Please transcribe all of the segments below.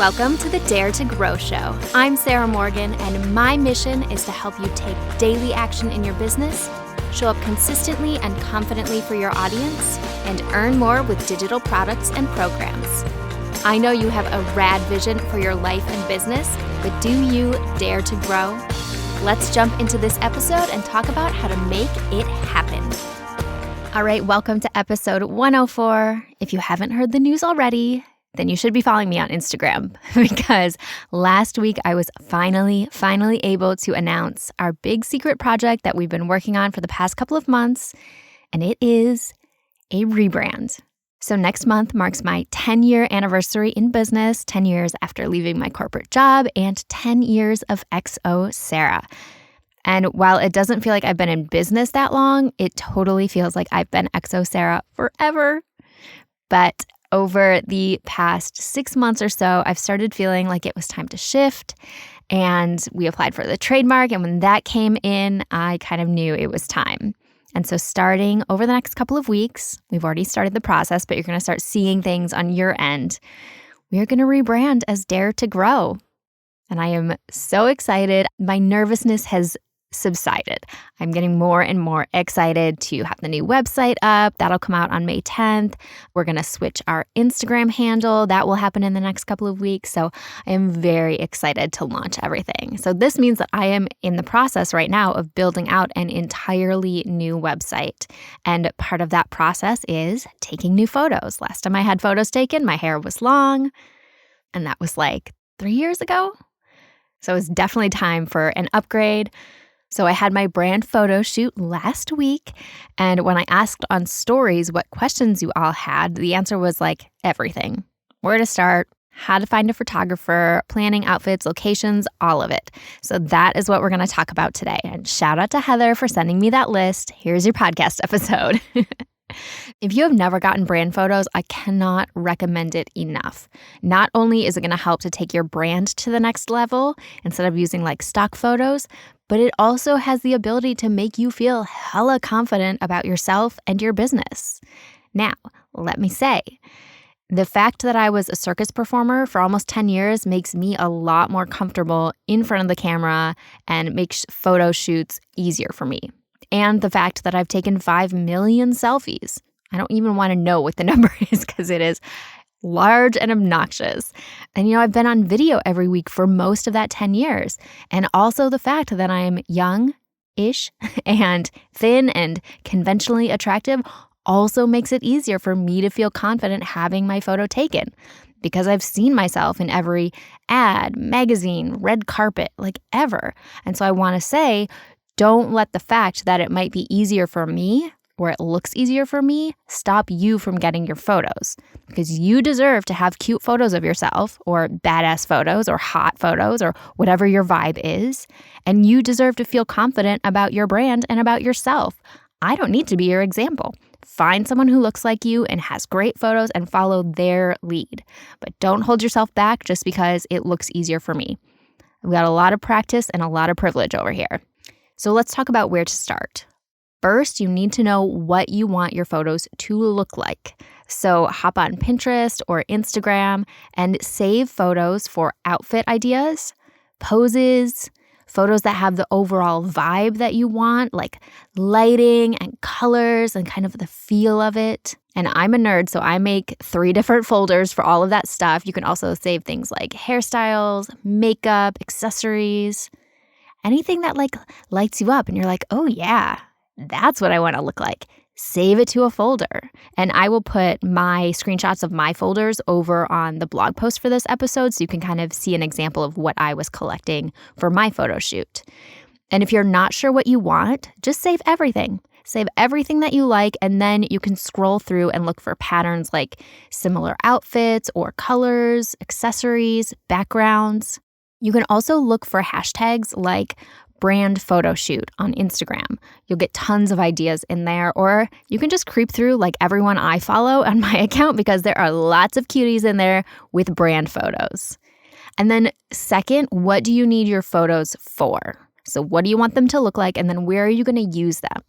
Welcome to the Dare to Grow Show. I'm Sarah Morgan, and my mission is to help you take daily action in your business, show up consistently and confidently for your audience, and earn more with digital products and programs. I know you have a rad vision for your life and business, but do you dare to grow? Let's jump into this episode and talk about how to make it happen. All right, welcome to episode 104. If you haven't heard the news already, then you should be following me on Instagram because last week I was finally able to announce our big secret project that we've been working on for the past couple of months, and it is a rebrand. So next month marks my 10-year anniversary in business, 10 years after leaving my corporate job, and 10 years of XO Sarah. And while it doesn't feel like I've been in business that long, it totally feels like I've been XO Sarah forever. But over the past 6 months or so, I've started feeling like it was time to shift, and we applied for the trademark, and when that came in, I kind of knew it was time. And so starting over the next couple of weeks, we've already started the process, but you're going to start seeing things on your end. We are going to rebrand as Dare to Grow. And I am so excited. My nervousness has subsided. I'm getting more and more excited to have the new website up. That'll come out on May 10th. We're going to switch our Instagram handle. That will happen in the next couple of weeks. So I am very excited to launch everything. So this means that I am in the process right now of building out an entirely new website. And part of that process is taking new photos. Last time I had photos taken, my hair was long, and that was like 3 years ago. So it's definitely time for an upgrade. So I had my brand photo shoot last week, and when I asked on stories what questions you all had, the answer was like everything. Where to start, how to find a photographer, planning outfits, locations, all of it. So that is what we're going to talk about today. And shout out to Heather for sending me that list. Here's your podcast episode. If you have never gotten brand photos, I cannot recommend it enough. Not only is it going to help to take your brand to the next level instead of using like stock photos, but it also has the ability to make you feel hella confident about yourself and your business. Now, let me say, the fact that I was a circus performer for almost 10 years makes me a lot more comfortable in front of the camera and makes photo shoots easier for me. And the fact that I've taken 5 million selfies. I don't even want to know what the number is because it is large and obnoxious. And, I've been on video every week for most of that 10 years. And also the fact that I'm young-ish and thin and conventionally attractive also makes it easier for me to feel confident having my photo taken because I've seen myself in every ad, magazine, red carpet, like ever. And so I want to say, don't let the fact that it might be easier for me or it looks easier for me stop you from getting your photos, because you deserve to have cute photos of yourself or badass photos or hot photos or whatever your vibe is. And you deserve to feel confident about your brand and about yourself. I don't need to be your example. Find someone who looks like you and has great photos and follow their lead. But don't hold yourself back just because it looks easier for me. I've got a lot of practice and a lot of privilege over here. So let's talk about where to start. First, you need to know what you want your photos to look like. So hop on Pinterest or Instagram and save photos for outfit ideas, poses, photos that have the overall vibe that you want, like lighting and colors and kind of the feel of it. And I'm a nerd, so I make 3 different folders for all of that stuff. You can also save things like hairstyles, makeup, accessories, anything that lights you up and you're like, oh yeah, that's what I want to look like. Save it to a folder. And I will put my screenshots of my folders over on the blog post for this episode so you can kind of see an example of what I was collecting for my photo shoot. And if you're not sure what you want, just save everything. Save everything that you like, and then you can scroll through and look for patterns like similar outfits or colors, accessories, backgrounds. You can also look for hashtags like brand photo shoot on Instagram. You'll get tons of ideas in there, or you can just creep through like everyone I follow on my account because there are lots of cuties in there with brand photos. And then second, what do you need your photos for? So what do you want them to look like, and then where are you going to use them?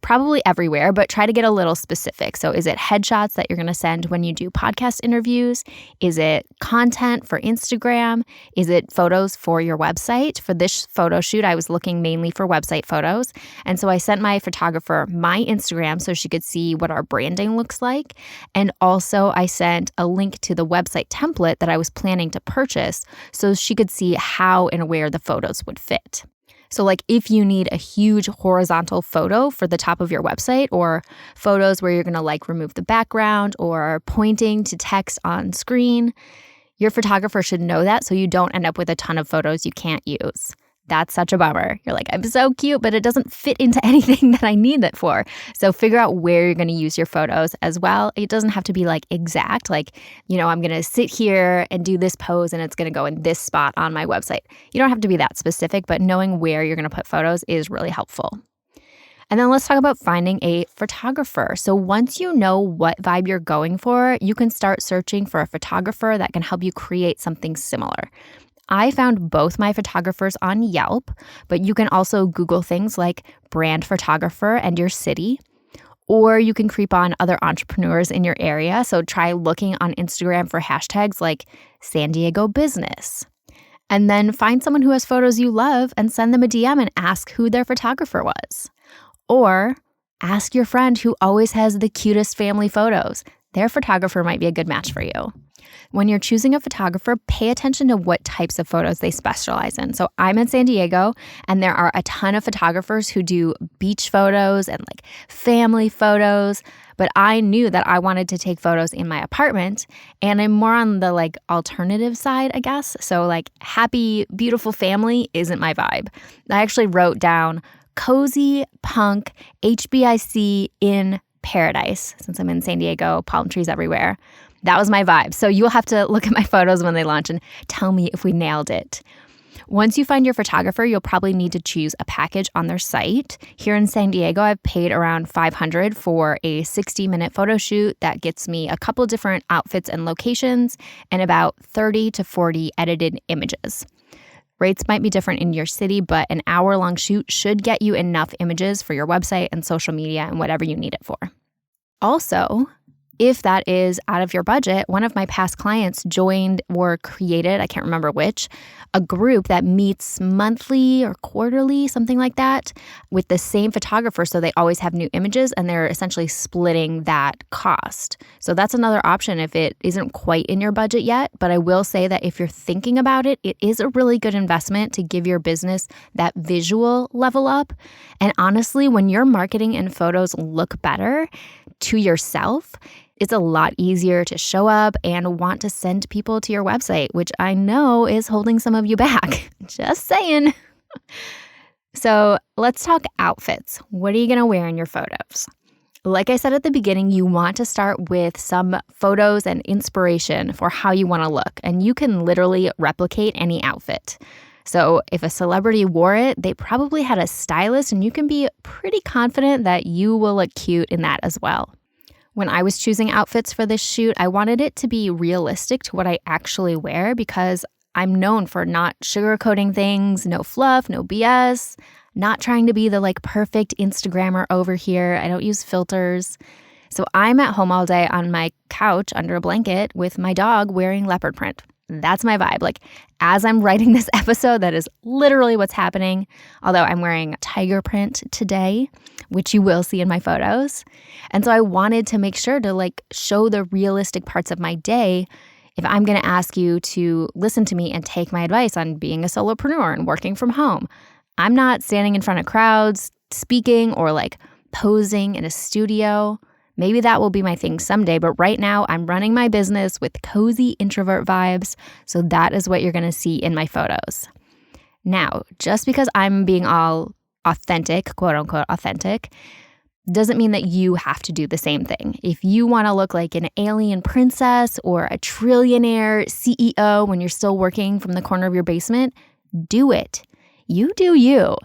Probably everywhere, but try to get a little specific. So is it headshots that you're going to send when you do podcast interviews? Is it content for Instagram? Is it photos for your website? For this photo shoot, I was looking mainly for website photos. And so I sent my photographer my Instagram so she could see what our branding looks like. And also I sent a link to the website template that I was planning to purchase so she could see how and where the photos would fit. So like if you need a huge horizontal photo for the top of your website, or photos where you're going to like remove the background or pointing to text on screen, your photographer should know that so you don't end up with a ton of photos you can't use. That's such a bummer. You're like, I'm so cute, but it doesn't fit into anything that I need it for. So figure out where you're going to use your photos as well. It doesn't have to be like exact, like, I'm going to sit here and do this pose and it's going to go in this spot on my website. You don't have to be that specific, but knowing where you're going to put photos is really helpful. And then let's talk about finding a photographer. So once you know what vibe you're going for, you can start searching for a photographer that can help you create something similar. I found both my photographers on Yelp, but you can also Google things like brand photographer and your city, or you can creep on other entrepreneurs in your area. So try looking on Instagram for hashtags like San Diego business. And then find someone who has photos you love and send them a DM and ask who their photographer was. Or ask your friend who always has the cutest family photos. Their photographer might be a good match for you. When you're choosing a photographer, pay attention to what types of photos they specialize in. So I'm in San Diego, and there are a ton of photographers who do beach photos and like family photos, but I knew that I wanted to take photos in my apartment, and I'm more on the like alternative side, I guess. So like happy, beautiful family isn't my vibe. I actually wrote down cozy, punk, HBIC in paradise, since I'm in San Diego, palm trees everywhere. That was my vibe. So you'll have to look at my photos when they launch and tell me if we nailed it. Once you find your photographer, you'll probably need to choose a package on their site. Here in San Diego, I've paid around $500 for a 60-minute photo shoot that gets me a couple different outfits and locations and about 30 to 40 edited images. Rates might be different in your city, but an hour-long shoot should get you enough images for your website and social media and whatever you need it for. Also, if that is out of your budget, one of my past clients joined or created, I can't remember which, a group that meets monthly or quarterly, something like that, with the same photographer. So they always have new images and they're essentially splitting that cost. So that's another option if it isn't quite in your budget yet. But I will say that if you're thinking about it, it is a really good investment to give your business that visual level up. And honestly, when your marketing and photos look better to yourself, it's a lot easier to show up and want to send people to your website, which I know is holding some of you back. Just saying. So let's talk outfits. What are you going to wear in your photos? Like I said at the beginning, you want to start with some photos and inspiration for how you want to look, and you can literally replicate any outfit. So if a celebrity wore it, they probably had a stylist, and you can be pretty confident that you will look cute in that as well. When I was choosing outfits for this shoot, I wanted it to be realistic to what I actually wear because I'm known for not sugarcoating things, no fluff, no BS, not trying to be the like perfect Instagrammer over here. I don't use filters. So I'm at home all day on my couch under a blanket with my dog wearing leopard print. That's my vibe. Like as I'm writing this episode, that is literally what's happening. Although I'm wearing tiger print today, which you will see in my photos. And so I wanted to make sure to like show the realistic parts of my day if I'm going to ask you to listen to me and take my advice on being a solopreneur and working from home. I'm not standing in front of crowds, speaking or like posing in a studio. Maybe that will be my thing someday, but right now I'm running my business with cozy introvert vibes, so that is what you're going to see in my photos. Now, just because I'm being all authentic, quote unquote authentic, doesn't mean that you have to do the same thing. If you want to look like an alien princess or a trillionaire CEO when you're still working from the corner of your basement, do it. You do you.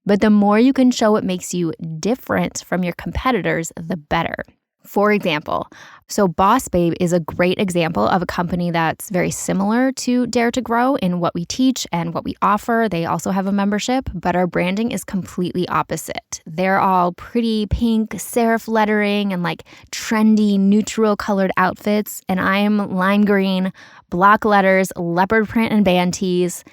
But the more you can show what makes you different from your competitors, the better. For example, so Boss Babe is a great example of a company that's very similar to Dare to Grow in what we teach and what we offer. They also have a membership, but our branding is completely opposite. they're all pretty pink serif lettering and like trendy neutral colored outfits. And I'm lime green, block letters, leopard print, and band tees,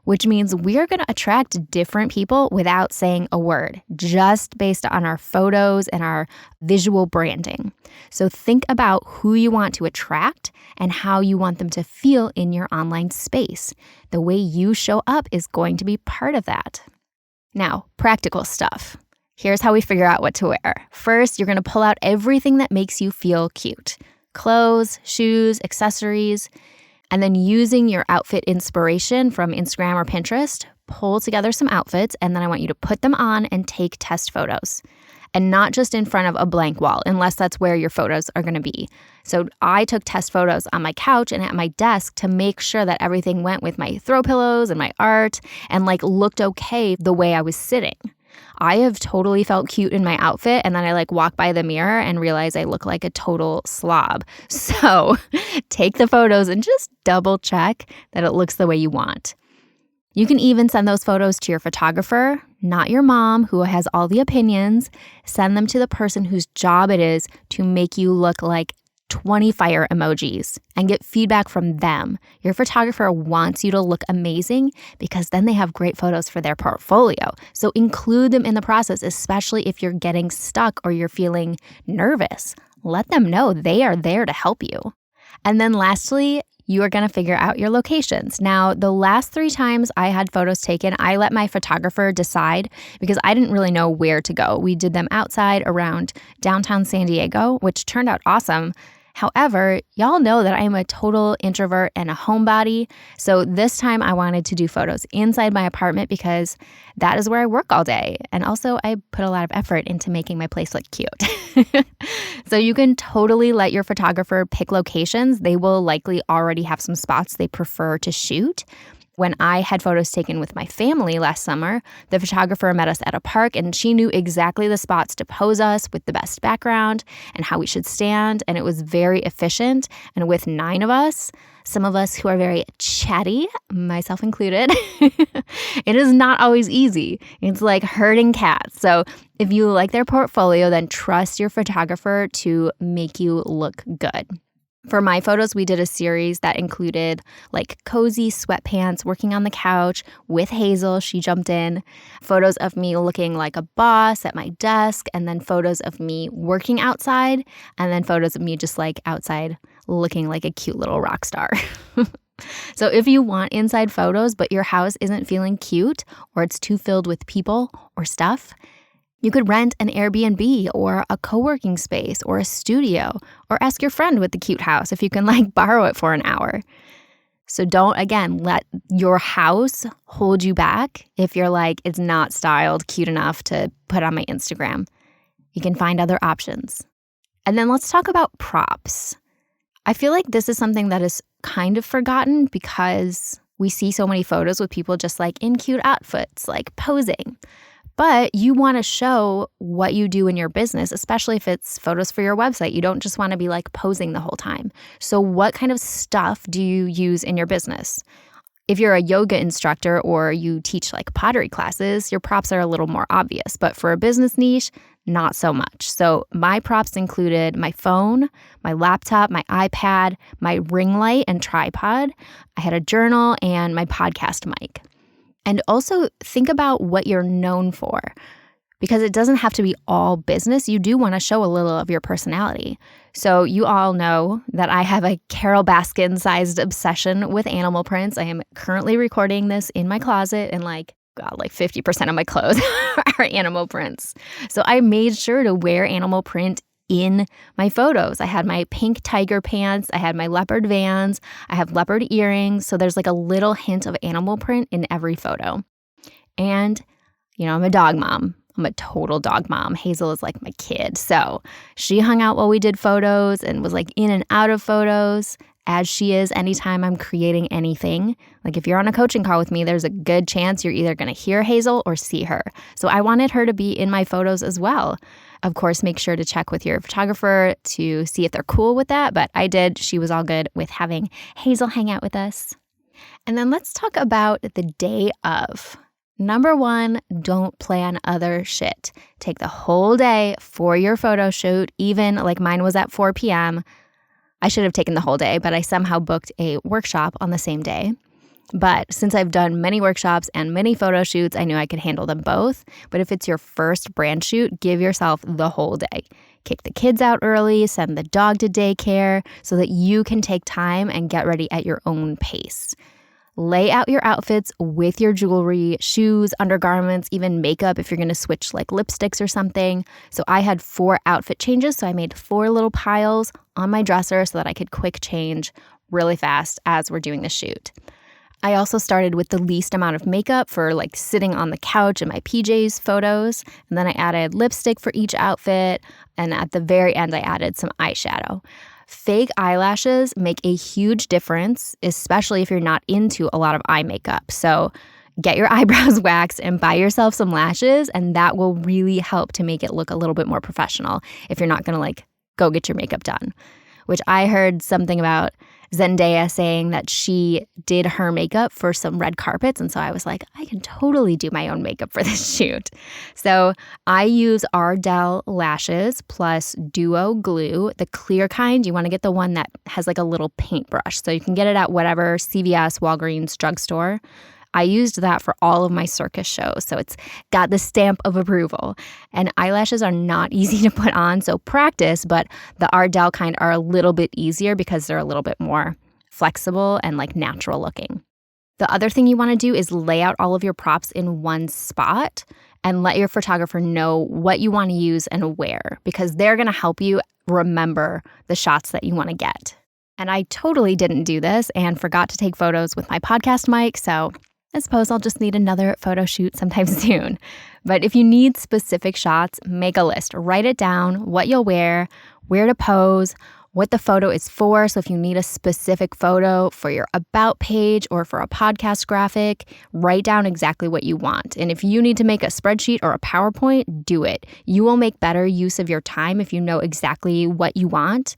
which means we are going to attract different people without saying a word, just based on our photos and our visual branding. So think about who you want to attract and how you want them to feel in your online space. The way you show up is going to be part of that. Now, practical stuff. Here's how we figure out what to wear. First, you're going to pull out everything that makes you feel cute. Clothes, shoes, accessories. And then using your outfit inspiration from Instagram or Pinterest, pull together some outfits, and then I want you to put them on and take test photos. And not just in front of a blank wall, unless that's where your photos are going to be. So I took test photos on my couch and at my desk to make sure that everything went with my throw pillows and my art and like looked okay the way I was sitting. I have totally felt cute in my outfit, and then I like walk by the mirror and realize I look like a total slob. So take the photos and just double check that it looks the way you want. You can even send those photos to your photographer, not your mom who has all the opinions. Send them to the person whose job it is to make you look like 20 fire emojis and get feedback from them. Your photographer wants you to look amazing because then they have great photos for their portfolio. So include them in the process, especially if you're getting stuck or you're feeling nervous. Let them know they are there to help you. And then lastly, you are going to figure out your locations. Now, the last 3 times I had photos taken, I let my photographer decide because I didn't really know where to go. We did them outside around downtown San Diego, which turned out awesome. However, y'all know that I'm a total introvert and a homebody. So this time I wanted to do photos inside my apartment because that is where I work all day. And also I put a lot of effort into making my place look cute. So you can totally let your photographer pick locations. They will likely already have some spots they prefer to shoot. When I had photos taken with my family last summer, the photographer met us at a park and she knew exactly the spots to pose us with the best background and how we should stand. And it was very efficient. And with 9 of us, some of us who are very chatty, myself included, it is not always easy. It's like herding cats. So if you like their portfolio, then trust your photographer to make you look good. For my photos, we did a series that included like cozy sweatpants, working on the couch with Hazel. She jumped in. Photos of me looking like a boss at my desk, and then photos of me working outside, and then photos of me just like outside looking like a cute little rock star. So if you want inside photos, but your house isn't feeling cute or it's too filled with people or stuff, you could rent an Airbnb or a co-working space or a studio, or ask your friend with the cute house if you can like borrow it for an hour. So don't, again, let your house hold you back if you're like, it's not styled cute enough to put on my Instagram. You can find other options. And then let's talk about props. I feel like this is something that is kind of forgotten because we see so many photos with people just like in cute outfits, like posing. But you want to show what you do in your business, especially if it's photos for your website. You don't just want to be like posing the whole time. So what kind of stuff do you use in your business? If you're a yoga instructor or you teach like pottery classes, your props are a little more obvious. But for a business niche, not so much. So my props included my phone, my laptop, my iPad, my ring light and tripod. I had a journal and my podcast mic. And also think about what you're known for, because it doesn't have to be all business. You do want to show a little of your personality. So you all know that I have a Carol Baskin-sized obsession with animal prints. I am currently recording this in my closet, and like 50% of my clothes are animal prints. So I made sure to wear animal print in my photos. I had my pink tiger pants, I had my leopard Vans, I have leopard earrings. So there's like a little hint of animal print in every photo. And, I'm a dog mom. I'm a total dog mom. Hazel is like my kid. So she hung out while we did photos and was like in and out of photos, as she is anytime I'm creating anything. Like if you're on a coaching call with me, there's a good chance you're either going to hear Hazel or see her. So I wanted her to be in my photos as well. Of course, make sure to check with your photographer to see if they're cool with that. But I did. She was all good with having Hazel hang out with us. And then let's talk about the day of. Number 1, don't plan other shit. Take the whole day for your photo shoot, even like mine was at 4 p.m. I should have taken the whole day, but I somehow booked a workshop on the same day. But since I've done many workshops and many photo shoots, I knew I could handle them both. But if it's your first brand shoot, give yourself the whole day. Kick the kids out early, send the dog to daycare so that you can take time and get ready at your own pace. Lay out your outfits with your jewelry, shoes, undergarments, even makeup if you're going to switch like lipsticks or something. So I had 4 outfit changes, so I made 4 little piles on my dresser so that I could quick change really fast as we're doing the shoot. I also started with the least amount of makeup for like sitting on the couch in my PJs photos. And then I added lipstick for each outfit. And at the very end, I added some eyeshadow. Fake eyelashes make a huge difference, especially if you're not into a lot of eye makeup. So get your eyebrows waxed and buy yourself some lashes, and that will really help to make it look a little bit more professional if you're not going to like go get your makeup done. Which I heard something about Zendaya saying that she did her makeup for some red carpets. And so I was like, I can totally do my own makeup for this shoot. So I use Ardell lashes plus Duo glue, the clear kind. You want to get the one that has like a little paintbrush. So you can get it at whatever CVS, Walgreens, drugstore. I used that for all of my circus shows, so it's got the stamp of approval. And eyelashes are not easy to put on, so practice, but the Ardell kind are a little bit easier because they're a little bit more flexible and like natural looking. The other thing you want to do is lay out all of your props in one spot and let your photographer know what you want to use and where, because they're going to help you remember the shots that you want to get. And I totally didn't do this and forgot to take photos with my podcast mic, so I suppose I'll just need another photo shoot sometime soon. But if you need specific shots, make a list. Write it down, what you'll wear, where to pose, what the photo is for. So if you need a specific photo for your about page or for a podcast graphic, write down exactly what you want. And if you need to make a spreadsheet or a PowerPoint, do it. You will make better use of your time if you know exactly what you want,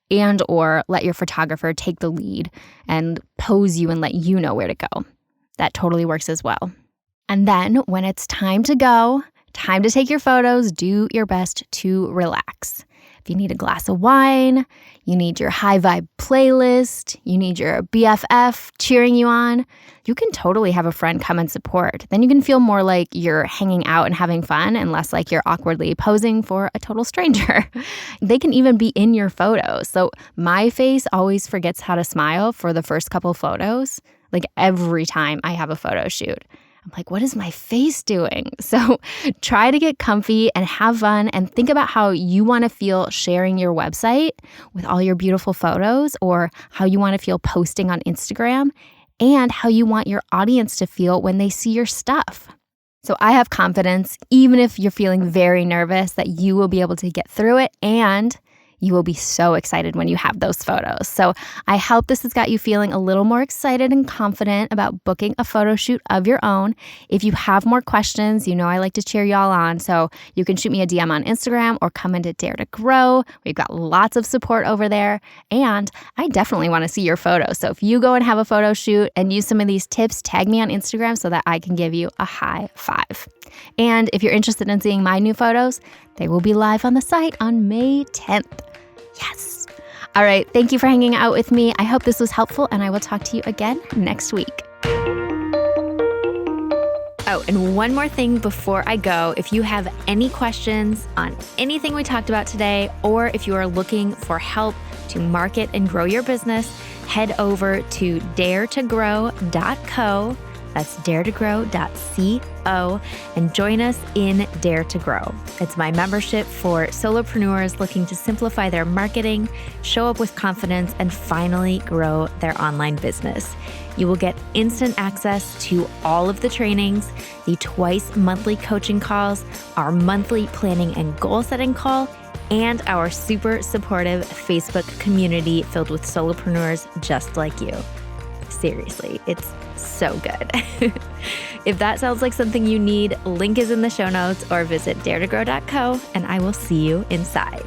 and or let your photographer take the lead and pose you and let you know where to go. That totally works as well. And then when it's time to go, time to take your photos, do your best to relax. If you need a glass of wine, you need your high vibe playlist, you need your BFF cheering you on, you can totally have a friend come and support. Then you can feel more like you're hanging out and having fun and less like you're awkwardly posing for a total stranger. They can even be in your photos. So my face always forgets how to smile for the first couple photos. Like every time I have a photo shoot, I'm like, what is my face doing? So try to get comfy and have fun and think about how you want to feel sharing your website with all your beautiful photos, or how you want to feel posting on Instagram, and how you want your audience to feel when they see your stuff. So I have confidence, even if you're feeling very nervous, that you will be able to get through it, and you will be so excited when you have those photos. So I hope this has got you feeling a little more excited and confident about booking a photo shoot of your own. If you have more questions, you know I like to cheer y'all on. So you can shoot me a DM on Instagram or come into Dare to Grow. We've got lots of support over there. And I definitely want to see your photos. So if you go and have a photo shoot and use some of these tips, tag me on Instagram so that I can give you a high five. And if you're interested in seeing my new photos, they will be live on the site on May 10th. Yes. All right. Thank you for hanging out with me. I hope this was helpful, and I will talk to you again next week. Oh, and one more thing before I go. If you have any questions on anything we talked about today, or if you are looking for help to market and grow your business, head over to daretogrow.co. That's daretogrow.co, and join us in Dare to Grow. It's my membership for solopreneurs looking to simplify their marketing, show up with confidence, and finally grow their online business. You will get instant access to all of the trainings, the twice monthly coaching calls, our monthly planning and goal setting call, and our super supportive Facebook community filled with solopreneurs just like you. Seriously, it's so good. If that sounds like something you need, link is in the show notes, or visit daretogrow.co, and I will see you inside.